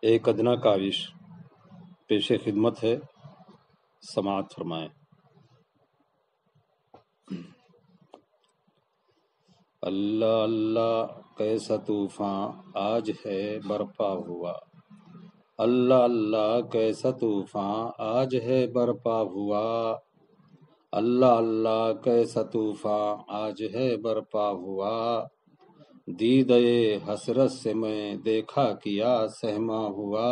ایک ادنا کاوش پیش خدمت ہے، سماعت فرمائیں۔ اللہ اللہ کیسا طوفان آج ہے برپا ہوا، اللہ اللہ کیسا طوفان آج ہے برپا ہوا، اللہ اللہ کیسا طوفان آج ہے برپا ہوا، دیدے حسرت سے میں دیکھا کیا سہما ہوا،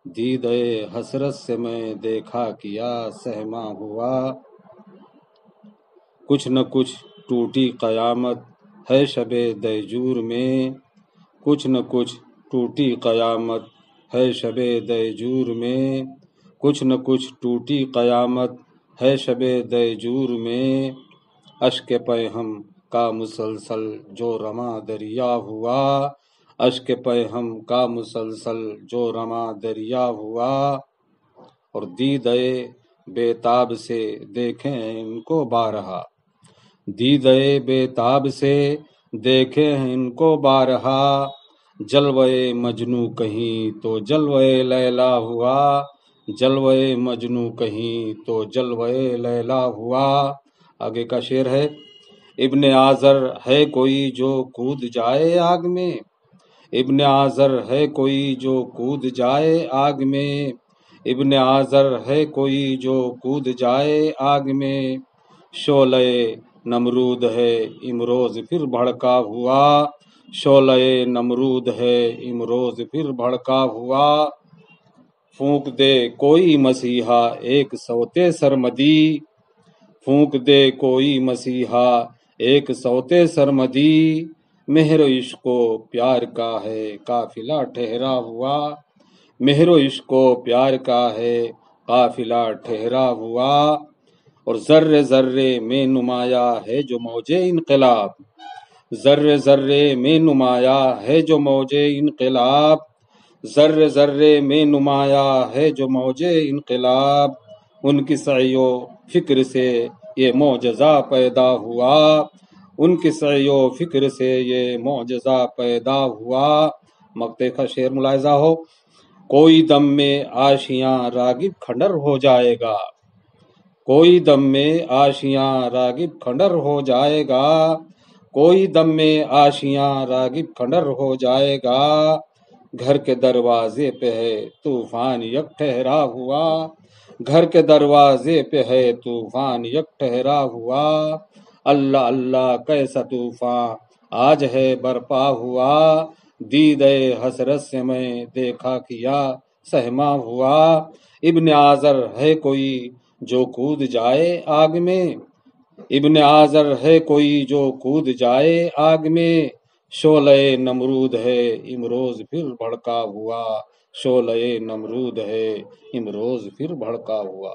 دیدے حسرت سے میں دیکھا کیا سہما ہوا، کچھ نہ کچھ ٹوٹی قیامت ہے شب دیجور میں، کچھ نہ کچھ ٹوٹی قیامت ہے شب دیجور میں، کچھ نہ کچھ ٹوٹی قیامت ہے شب دیجور میں، اشک پہ ہم کا مسلسل جو رواں دریا ہوا، اشک پہ ہم کا مسلسل جو رواں دریا ہوا، اور دیدے بے-تاب سے دیکھیں ان کو بارہا، دیدے بے-تاب سے دیکھیں ان کو بارہا، جلوے مجنوں کہیں تو جلوے لیلا ہوا، جلوے مجنوں کہیں تو جلوے لیلا ہوا۔ آگے کا شعر ہے، ابن آذر ہے کوئی جو کود جائے آگ میں، ابن آذر ہے کوئی جو کود جائے آگ میں، ابن آذر ہے کوئی جو کود جائے آگ میں، شعلہ نمرود ہے امروز پھر بھڑکا ہوا، شعلہ نمرود ہے امروز پھر بھڑکا ہوا، پھونک دے کوئی مسیحا ایک صوتے سرمدی، پھونک دے کوئی مسیحا ایک صوتے سرمدی، مہر و عشق و پیار کا ہے قافلہ ٹھہرا ہوا، مہر و عشق و پیار کا ہے قافلہ ٹھہرا ہوا، اور ذرے ذرے میں نمایاں ہے جو موج انقلاب، ذرے ذرے میں نمایاں ہے جو موج انقلاب، ذرے ذرے میں نمایاں ہے جو موج انقلاب، ان کی سعی و فکر سے یہ معجزہ پیدا ہوا، ان کی سعی و فکر سے یہ معجزہ پیدا ہوا۔ مقطع کا شعر ملاحظہ ہو، کوئی دم میں آشیاں راغب کھنڈر ہو جائے گا، کوئی دم میں آشیاں راغب کھنڈر ہو جائے گا، کوئی دم میں آشیاں راغب کھنڈر ہو جائے گا، گھر کے دروازے پہ ہے طوفان یک ٹھہرا ہوا، گھر کے دروازے پہ ہے طوفان یک ٹھہرا ہوا، اللہ اللہ کیسا طوفان آج ہے برپا ہوا، دیدے حسرت سے میں دیکھا کیا سہما ہوا، ابن آذر ہے کوئی جو کود جائے آگ میں، ابن آذر ہے کوئی جو کود جائے آگ میں، شعلہ نمرود ہے امروز پھر بھڑکا ہوا، شعلہ نمرود ہے امروز پھر بھڑکا ہوا۔